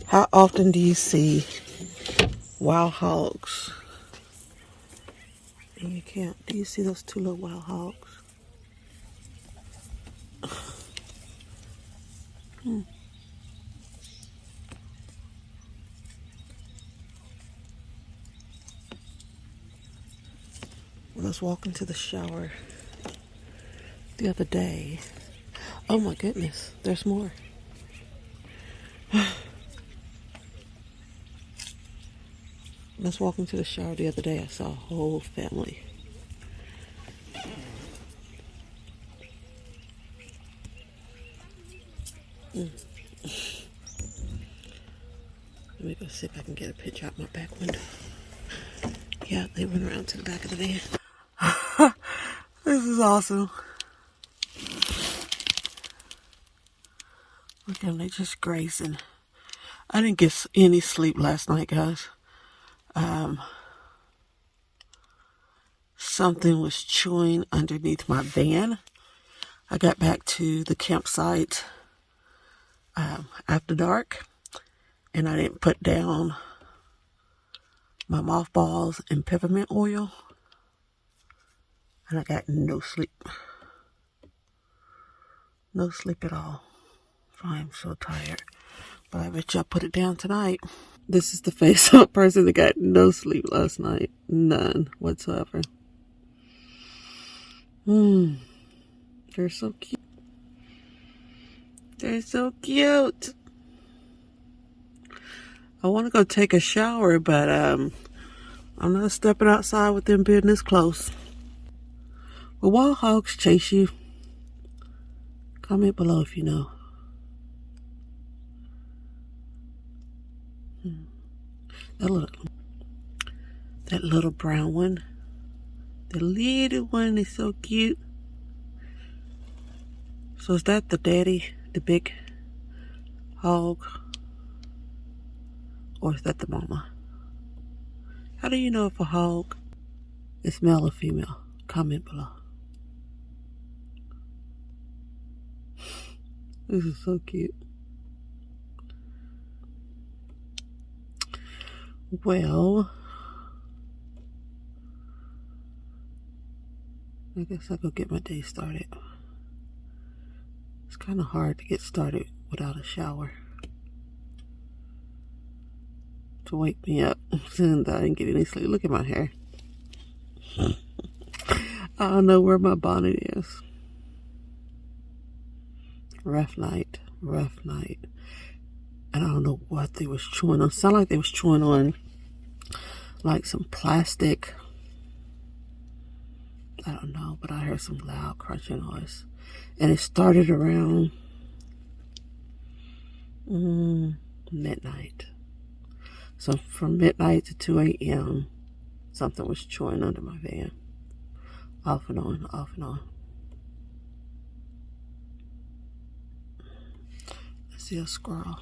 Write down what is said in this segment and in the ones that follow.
How often do you see wild hogs in your camp? Do you see those two little wild hogs? When I was walking to the shower the other day, oh my goodness, there's more. When I was walking to the shower the other day, I saw a whole family. Let me go see if I can get a picture out my back window. Yeah, they went around to the back of the van. This is awesome. Look at them, they just grazing. I didn't get any sleep last night, guys. Something was chewing underneath my van. I got back to the campsite after dark, and I didn't put down my mothballs and peppermint oil, and I got no sleep. No sleep at all. I'm so tired, but I bet you I'll put it down tonight. This is the face of a person that got no sleep last night. None whatsoever. They're so cute. They're so cute. I want to go take a shower, but I'm not stepping outside with them being this close. Will wild hogs chase you? Comment below if you know. That little brown one. The little one is so cute. So is that the daddy, the big hog? Or is that the mama? How do you know if a hog is male or female? Comment below. This is so cute. Well, I guess I'll go get my day started. It's kind of hard to get started without a shower. To wake me up and I didn't get any sleep. Look at my hair. I don't know where my bonnet is. Rough night. And I don't know what they was chewing on. Sound like they was chewing on like some plastic. I don't know, but I heard some loud crunching noise. And it started around midnight. So from midnight to 2 a.m., something was chewing under my van. Off and on, off and on. I see a squirrel.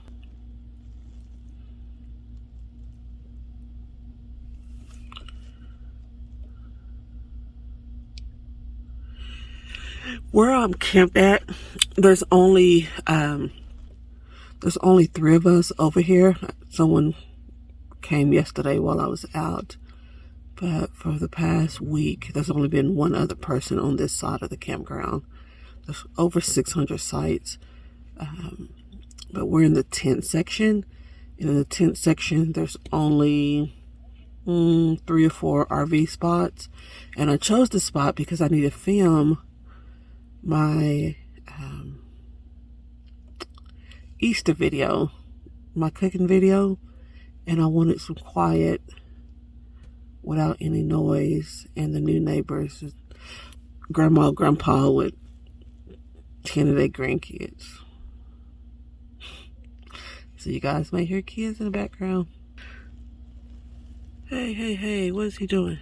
Where I'm camped at, there's only 3 of us over here. Someone came yesterday while I was out, but for the past week, there's only been one other person on this side of the campground. There's over 600 sites, but we're in the tent section. And in the tent section, there's only 3 or 4 RV spots, and I chose this spot because I need to film my Easter video, my cooking video, and I wanted some quiet without any noise, and the new neighbors, grandma, grandpa with 10 of their grandkids. So you guys may hear kids in the background. Hey, what is he doing?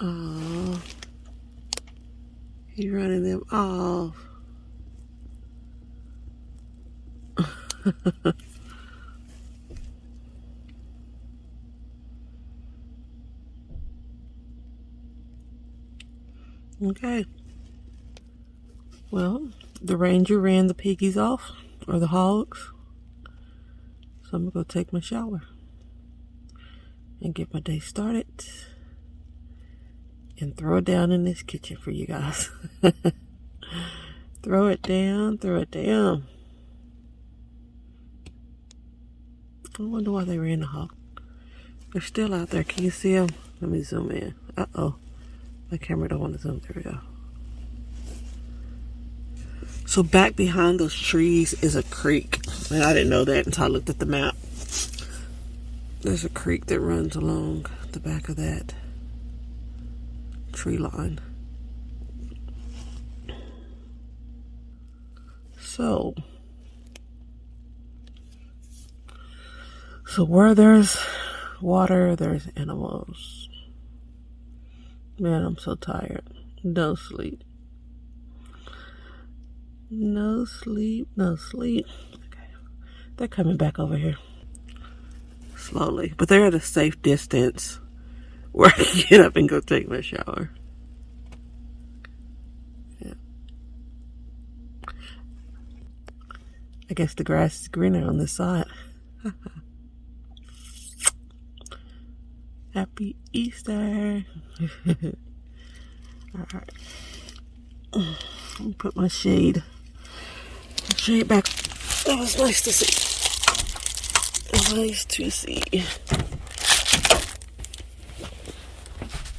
Oh, he's running them off. Okay. Well, the ranger ran the piggies off, or the hogs. So I'm gonna go take my shower and get my day started and throw it down in this kitchen for you guys. Throw it down, throw it down. I wonder why they ran the hog. They're still out there. Can you see them? Let me zoom in. Uh-oh. My camera don't want to zoom. There we go. So back behind those trees is a creek. And I didn't know that until I looked at the map. There's a creek that runs along the back of that tree line. So where there's water, there's animals. Man, I'm so tired. No sleep. No sleep, no sleep. Okay. They're coming back over here. Slowly. But they're at a safe distance where I can get up and go take my shower. Yeah. I guess the grass is greener on this side. Happy Easter. Alright. Let me put my shade back. That was nice to see. Nice to see.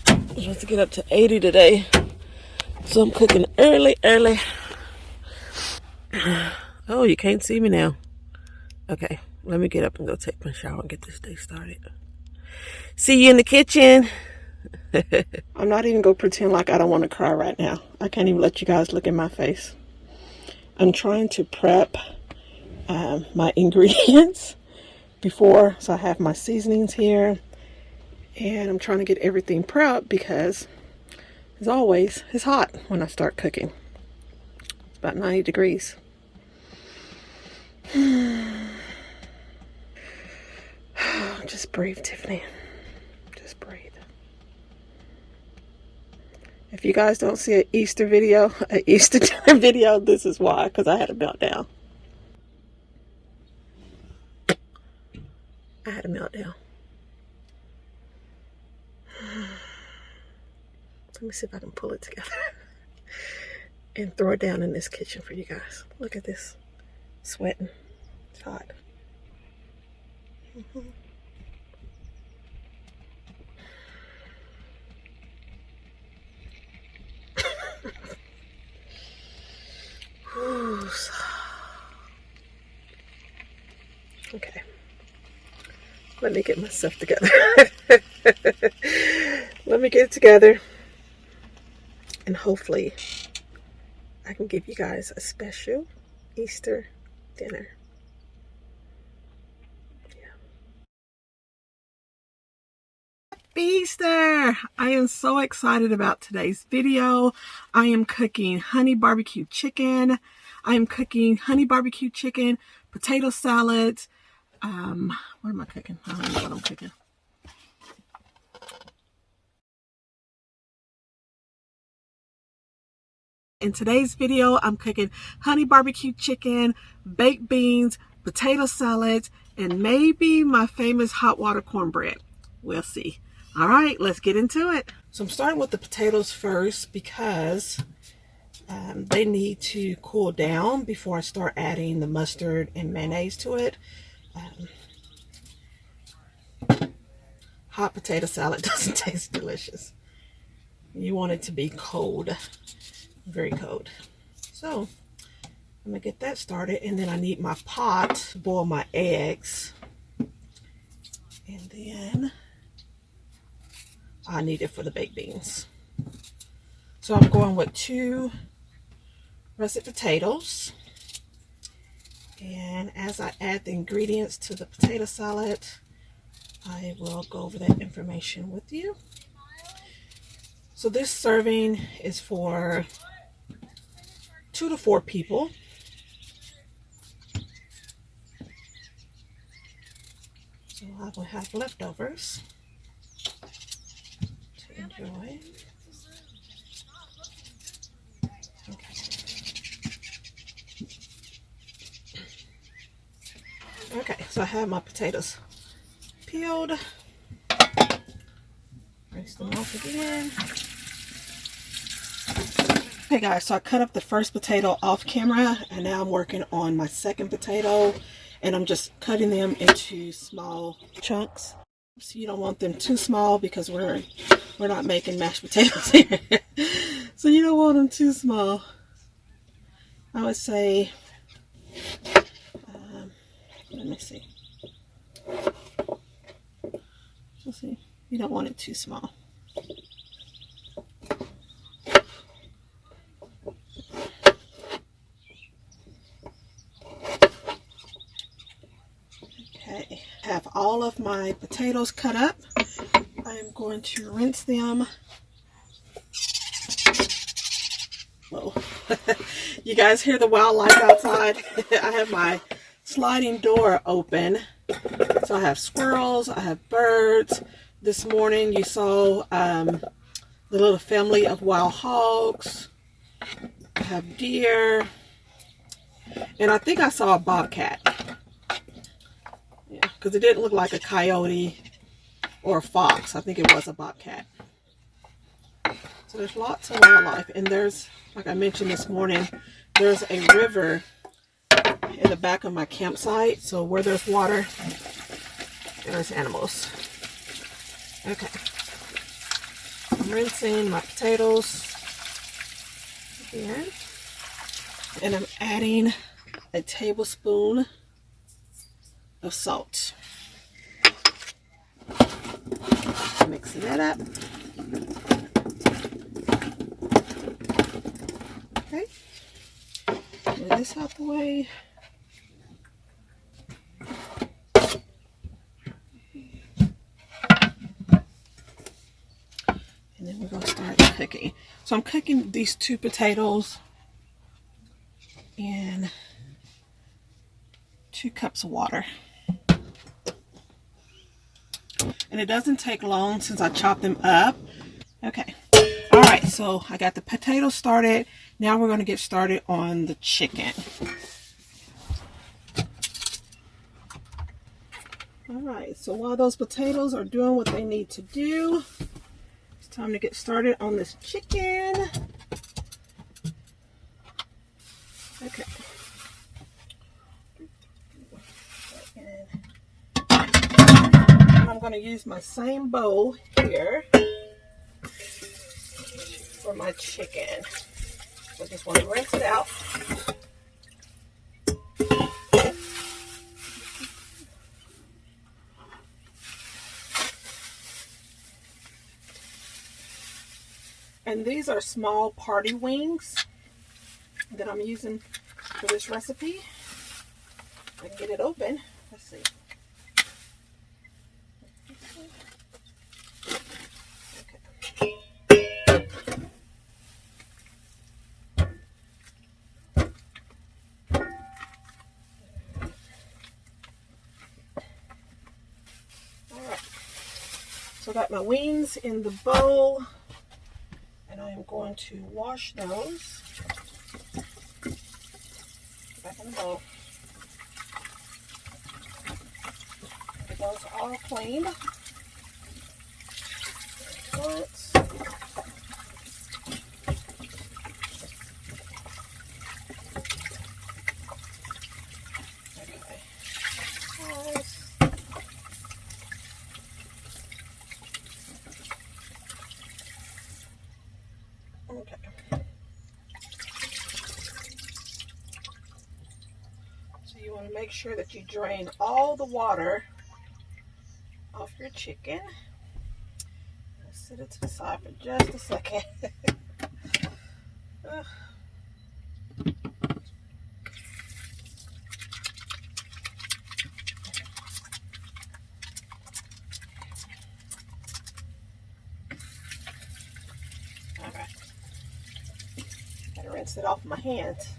I'm supposed to get up to 80 today. So I'm cooking early. Oh, you can't see me now. Okay, let me get up and go take my shower and get this day started. See you in the kitchen. I'm not even going to pretend like I don't want to cry right now. I can't even let you guys look in my face. I'm trying to prep my ingredients before, so I have my seasonings here, and I'm trying to get everything prepped because, as always, it's hot when I start cooking. It's about 90 degrees. Just breathe, Tiffany. Just breathe. If you guys don't see an Easter dinner video, this is why, because I had a meltdown. Let me see if I can pull it together and throw it down in this kitchen for you guys. Look at this. Sweating. It's hot. Okay. Let me get myself together. Let me get it together. And hopefully I can give you guys a special Easter dinner. Happy Easter! I am so excited about today's video. I am cooking honey barbecue chicken. Potato salad. What am I cooking? I don't know what I'm cooking. In today's video, I'm cooking honey barbecue chicken, baked beans, potato salad, and maybe my famous hot water cornbread. We'll see. All right, let's get into it. So I'm starting with the potatoes first because they need to cool down before I start adding the mustard and mayonnaise to it. Hot potato salad doesn't taste delicious. You want it to be cold, very cold. So I'm gonna get that started, and then I need my pot to boil my eggs, and then I need it for the baked beans. So I'm going with 2 russet potatoes, and as I add the ingredients to the potato salad, I will go over that information with you. So this serving is for 2 to 4 people. So I will have leftovers to enjoy. so I have my potatoes peeled. Rinse them off again. Okay guys, so I cut up the first potato off camera, and now I'm working on my second potato, and I'm just cutting them into small chunks. So you don't want them too small because we're not making mashed potatoes here. So you don't want them too small. I would say, let me see. Let's see. You don't want it too small. Okay, have all of my potatoes cut up. I am going to rinse them. Whoa. You guys hear the wildlife outside? I have my sliding door open. So I have squirrels, I have birds. This morning you saw the little family of wild hogs. I have deer. And I think I saw a bobcat. Yeah, because it didn't look like a coyote or a fox. I think it was a bobcat. So there's lots of wildlife. And there's, like I mentioned this morning, there's a river in the back of my campsite. So where there's water, there's animals. Okay. I'm rinsing my potatoes again. And I'm adding a tablespoon of salt. Mixing that up. Okay. Move this out the way. And then we're going to start cooking. So I'm cooking these 2 potatoes in 2 cups of water. And it doesn't take long since I chop them up. Okay. All right, so I got the potatoes started. Now we're going to get started on the chicken. All right, so while those potatoes are doing what they need to do, it's time to get started on this chicken. Okay. I'm going to use my same bowl here for my chicken. So I just want to rinse it out. And these are small party wings that I'm using for this recipe. I can get it open. Let's see. So I got my wings in the bowl, and I am going to wash those. Back in the bowl. Get those all cleaned. Once. Okay. So you want to make sure that you drain all the water off your chicken. I'll set it to the side for just a second. Alright. Gotta rinse it off my hands.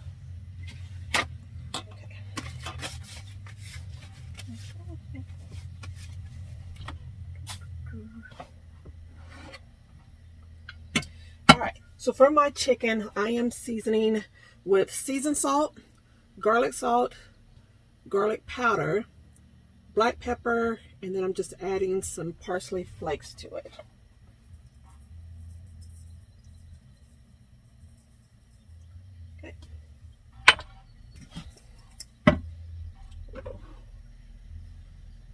Alright, so for my chicken, I am seasoning with seasoned salt, garlic powder, black pepper, and then I'm just adding some parsley flakes to it. Okay.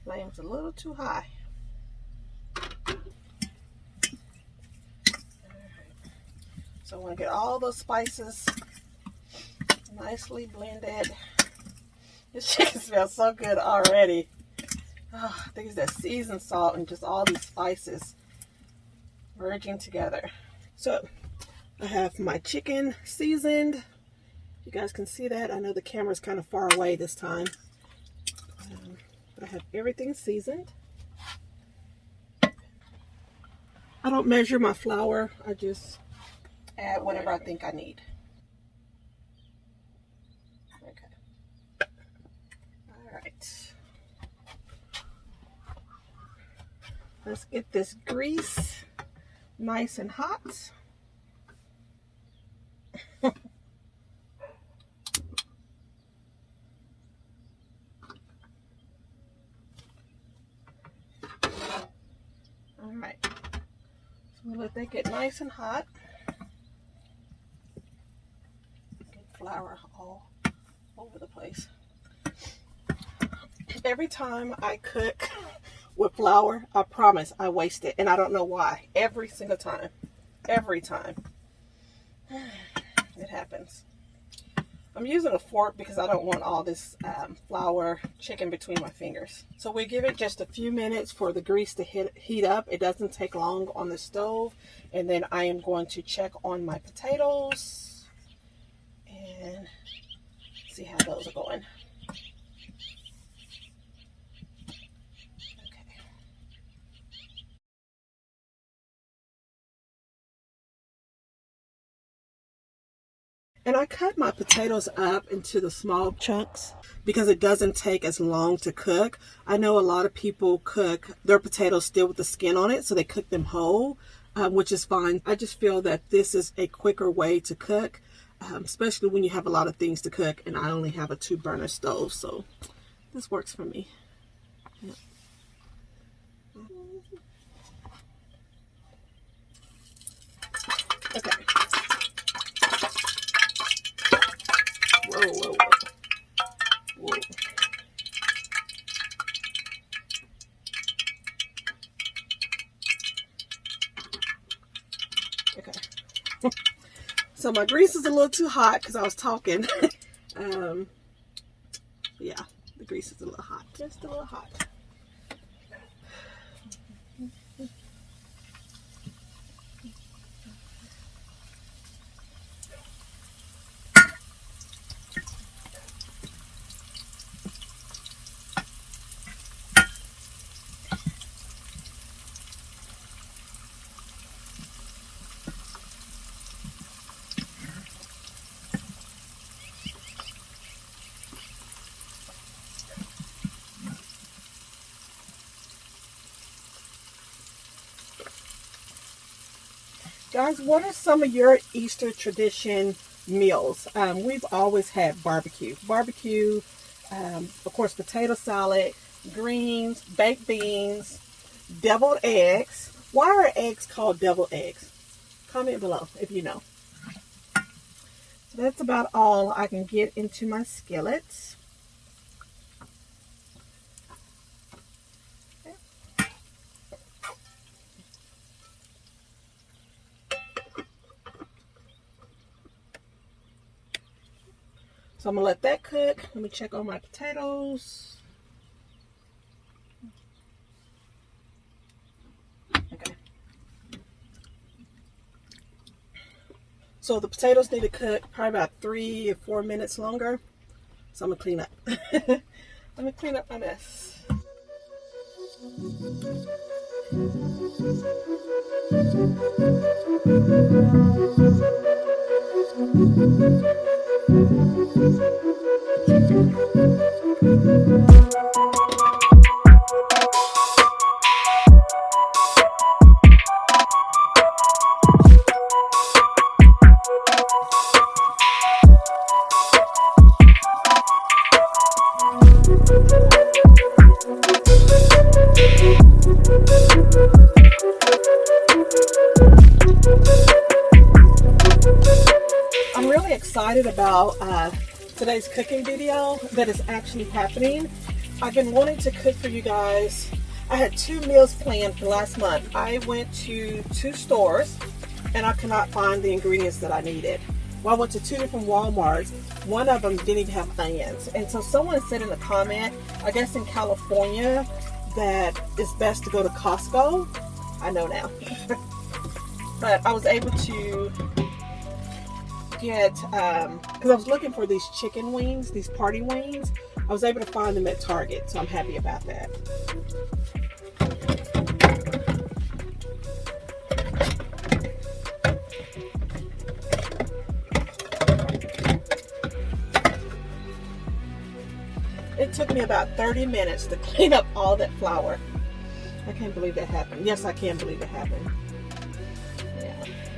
Flame's a little too high. So I want to get all those spices nicely blended. This chicken smells so good already. Oh, I think it's that seasoned salt and just all these spices merging together. So I have my chicken seasoned. You guys can see that. I know the camera's kind of far away this time. But I have everything seasoned. I don't measure my flour. I just add whatever I think I need. Okay. All right. Let's get this grease nice and hot. All right. So we'll let that get nice and hot. Get flour all over the place. Every time I cook with flour, I promise I waste it, and I don't know why. Every single time. Every time. It happens. I'm using a fork because I don't want all this flour chicken between my fingers. So we give it just a few minutes for the grease to heat up. It doesn't take long on the stove. And then I am going to check on my potatoes and see how those are going. And I cut my potatoes up into the small chunks because it doesn't take as long to cook. I know a lot of people cook their potatoes still with the skin on it, so they cook them whole, which is fine. I just feel that this is a quicker way to cook, especially when you have a lot of things to cook, and I only have a 2-burner stove, so this works for me. Yeah. Okay. Whoa. Okay. So my grease is a little too hot because I was talking. Yeah, the grease is a little hot. Just a little hot. Guys, what are some of your Easter tradition meals? We've always had barbecue. Barbecue, of course, potato salad, greens, baked beans, deviled eggs. Why are eggs called deviled eggs? Comment below if you know. So that's about all I can get into my skillets. So I'm going to let that cook. Let me check on my potatoes. Okay. So the potatoes need to cook probably about 3 or 4 minutes longer. So I'm going to clean up. I'm going to clean up my mess. excited about today's cooking video that is actually happening. I've been wanting to cook for you guys. I had 2 meals planned for last month. I went to 2 stores and I could not find the ingredients that I needed. Well, I went to 2 different Walmarts. One of them didn't even have onions. And so someone said in a comment, I guess in California, that it's best to go to Costco. I know now. But I was able to get, because I was looking for these chicken wings, these party wings. I was able to find them at Target, so I'm happy about that. It took me about 30 minutes to clean up all that flour. I can't believe that happened. Yes, I can believe it happened. Yeah,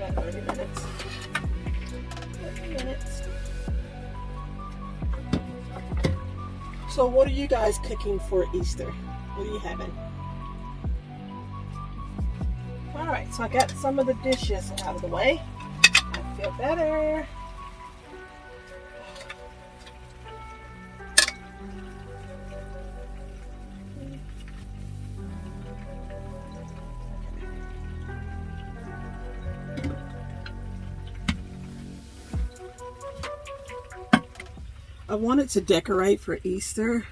about 30 minutes. 30 minutes. So what are you guys cooking for Easter? What are you having? Alright, so I got some of the dishes out of the way. I feel better. I wanted to decorate for Easter.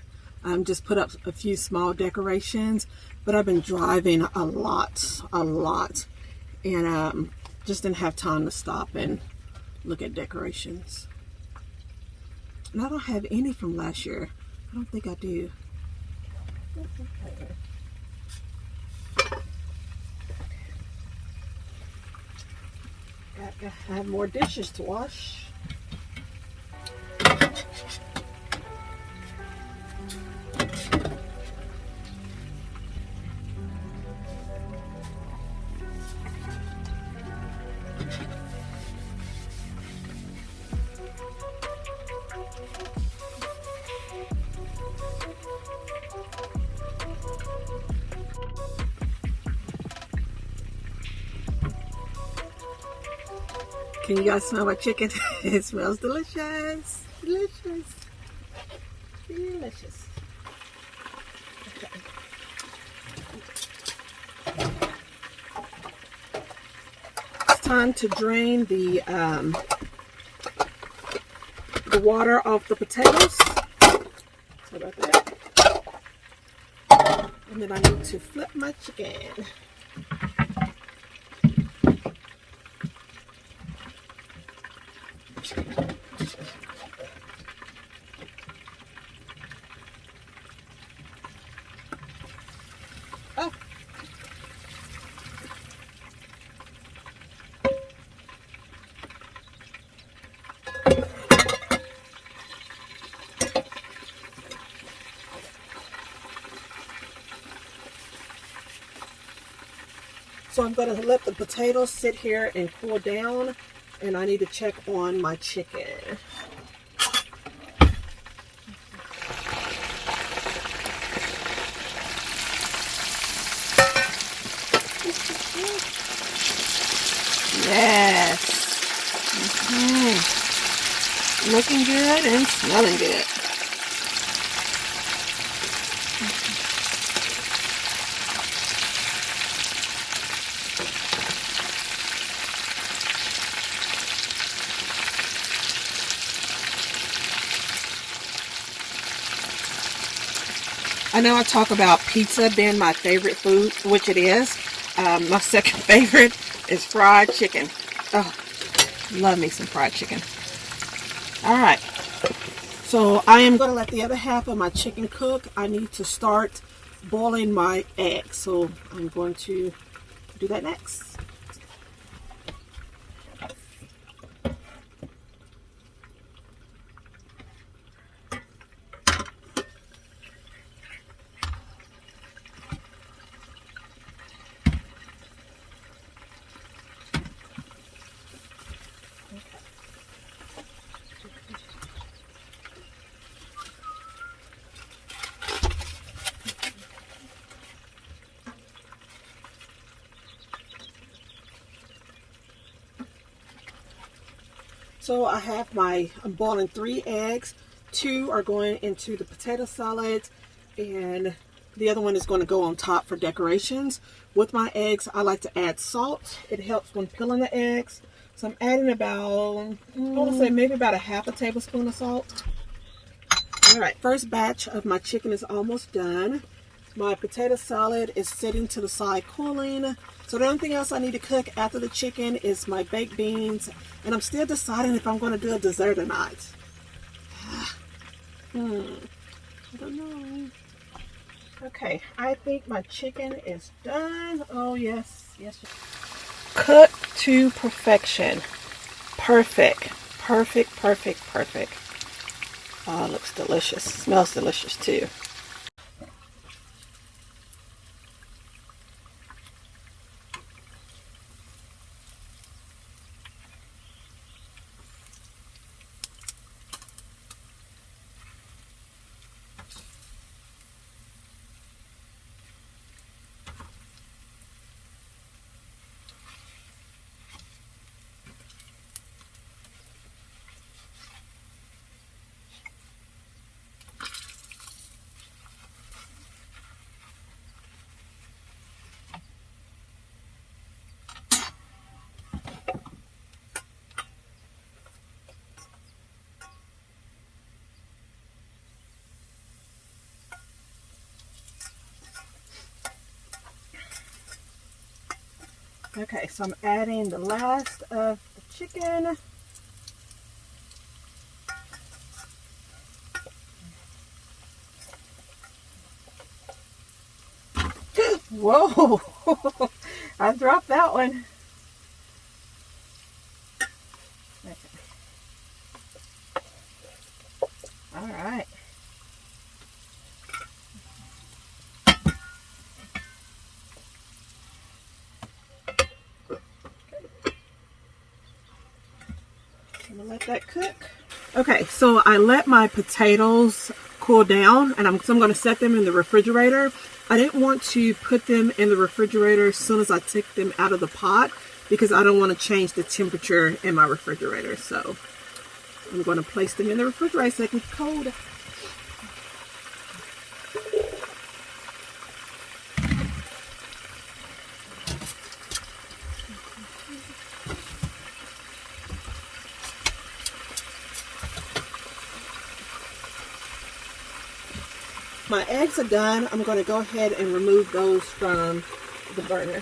Just put up a few small decorations, but I've been driving a lot, and just didn't have time to stop and look at decorations. And I don't have any from last year. I don't think I do. Got to have more dishes to wash. Can you guys smell my chicken? It smells delicious. Delicious. Delicious. Okay. It's time to drain the water off the potatoes. Sorry about that. And then I need to flip my chicken. Oh. So I'm going to let the potatoes sit here and cool down, and I need to check on my chicken. Yes. Looking good and smelling good. I know I talk about pizza being my favorite food, which it is. My second favorite is fried chicken. Oh, love me some fried chicken. Alright, so I am going to let the other half of my chicken cook. I need to start boiling my eggs, so I'm going to do that next. So I'm boiling 3 eggs. 2 are going into the potato salad, and the other one is going to go on top for decorations. With my eggs, I like to add salt. It helps when peeling the eggs. So I'm adding about, I want to say maybe about a half a tablespoon of salt. All right, first batch of my chicken is almost done. My potato salad is sitting to the side cooling. So the only thing else I need to cook after the chicken is my baked beans. And I'm still deciding if I'm going to do a dessert or not. I don't know. Okay, I think my chicken is done. Oh, yes. Yes. Cooked to perfection. Perfect. Perfect, perfect, perfect. Oh, it looks delicious. Smells delicious too. Okay, so I'm adding the last of the chicken. Whoa! I dropped that one. Okay. All right. I'm gonna let that cook. Okay, so I let my potatoes cool down, and I'm going to set them in the refrigerator. I didn't want to put them in the refrigerator as soon as I took them out of the pot because I don't want to change the temperature in my refrigerator. So I'm going to place them in the refrigerator so they can get cold. My eggs are done. I'm going to go ahead and remove those from the burner.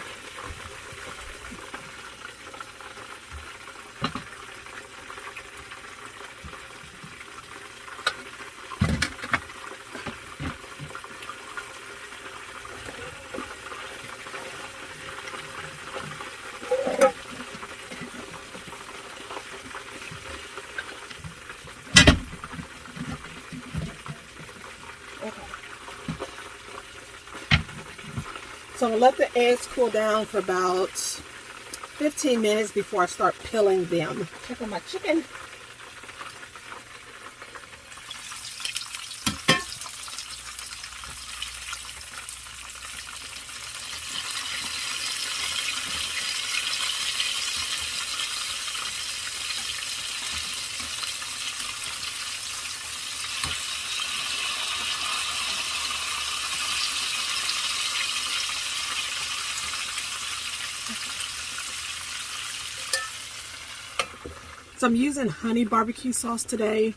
So I'm going to let the eggs cool down for about 15 minutes before I start peeling them. Check on my chicken. So I'm using honey barbecue sauce today,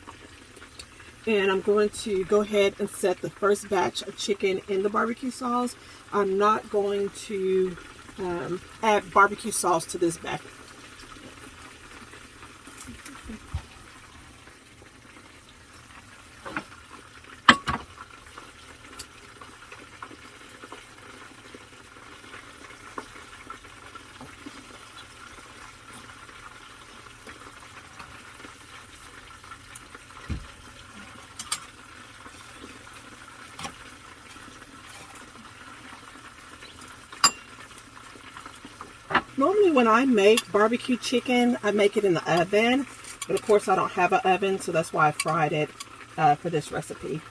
and I'm going to go ahead and set the first batch of chicken in the barbecue sauce. I'm not going to add barbecue sauce to this batch. Normally when I make barbecue chicken, I make it in the oven, but of course I don't have an oven, so that's why I fried it for this recipe.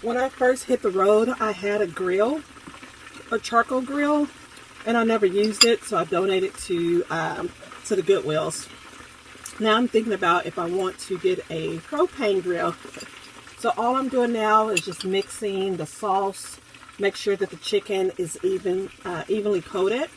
When I first hit the road, I had a grill, a charcoal grill, and I never used it, so I donated to the Goodwills. Now I'm thinking about if I want to get a propane grill. So all I'm doing now is just mixing the sauce, make sure that the chicken is evenly coated.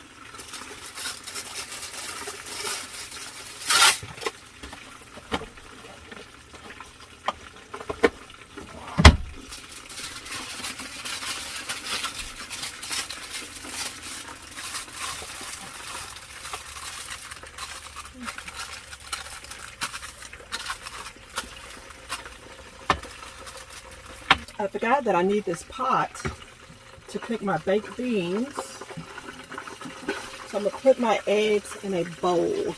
I forgot that I need this pot to cook my baked beans. So I'm going to put my eggs in a bowl.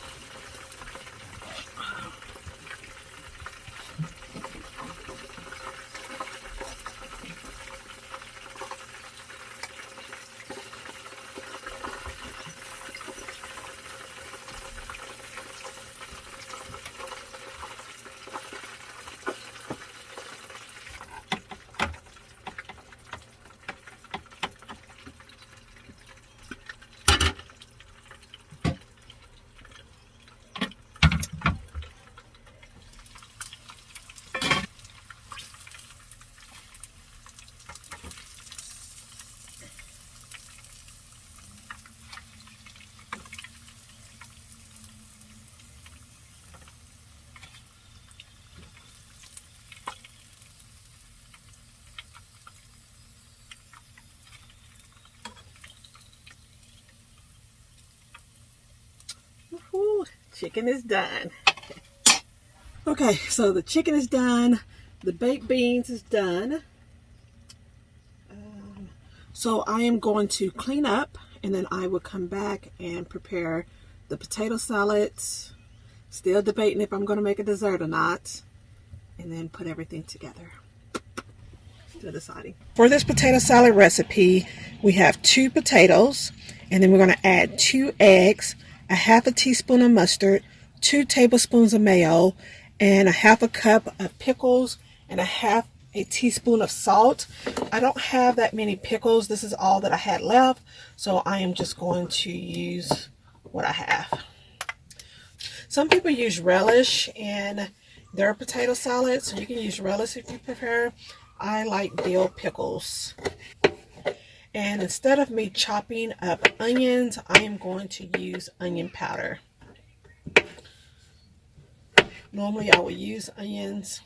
Woohoo, chicken is done. Okay, so the chicken is done. The baked beans is done. So I am going to clean up and then I will come back and prepare the potato salads. Still debating if I'm going to make a dessert or not. And then put everything together. Still deciding. For this potato salad recipe, we have 2 potatoes. And then we're going to add 2 eggs, a half a teaspoon of mustard, 2 tablespoons of mayo, and a half a cup of pickles, and a half a teaspoon of salt. I don't have that many pickles. This is all that I had left. So I am just going to use what I have. Some people use relish in their potato salad, so you can use relish if you prefer. I like dill pickles. And instead of me chopping up onions, I am going to use onion powder. Normally I would use onions,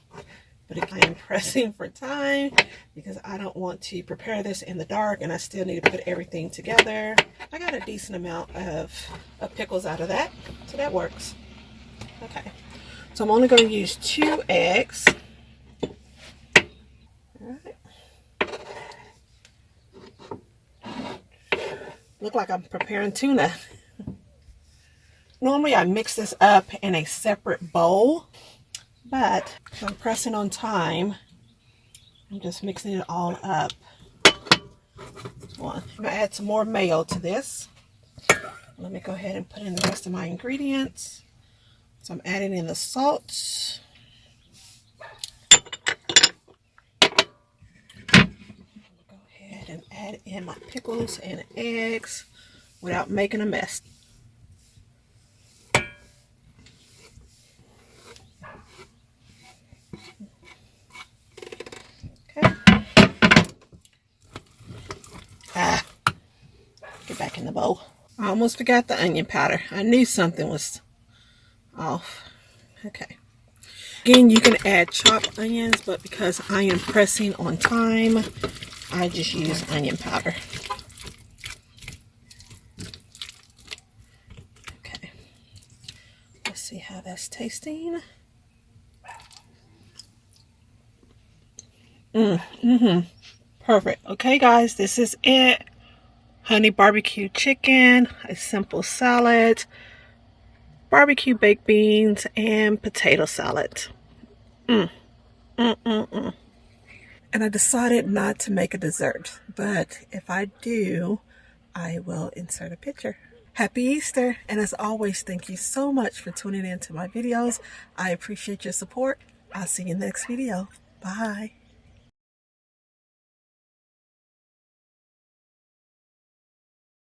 but I am pressing for time because I don't want to prepare this in the dark and I still need to put everything together. I got a decent amount of pickles out of that, so that works. Okay, so I'm only going to use 2 eggs. All right. Look like I'm preparing tuna. Normally I mix this up in a separate bowl, but I'm pressing on time. I'm just mixing it all up. I'm going to add some more mayo to this. Let me go ahead and put in the rest of my ingredients. So I'm adding in the salt. Go ahead and add in my pickles and eggs without making a mess. Okay. Get back in the bowl. I almost forgot the onion powder. I knew something was off. Okay. Again, you can add chopped onions, but because I am pressing on time, I just use onion powder. Okay. Let's see how that's tasting. Perfect. Okay, guys, this is it. Honey barbecue chicken, a simple salad, barbecue baked beans, and potato salad. And I decided not to make a dessert, but if I do, I will insert a picture. Happy Easter, and as always, thank you so much for tuning in to my videos. I appreciate your support. I'll see you in the next video. Bye.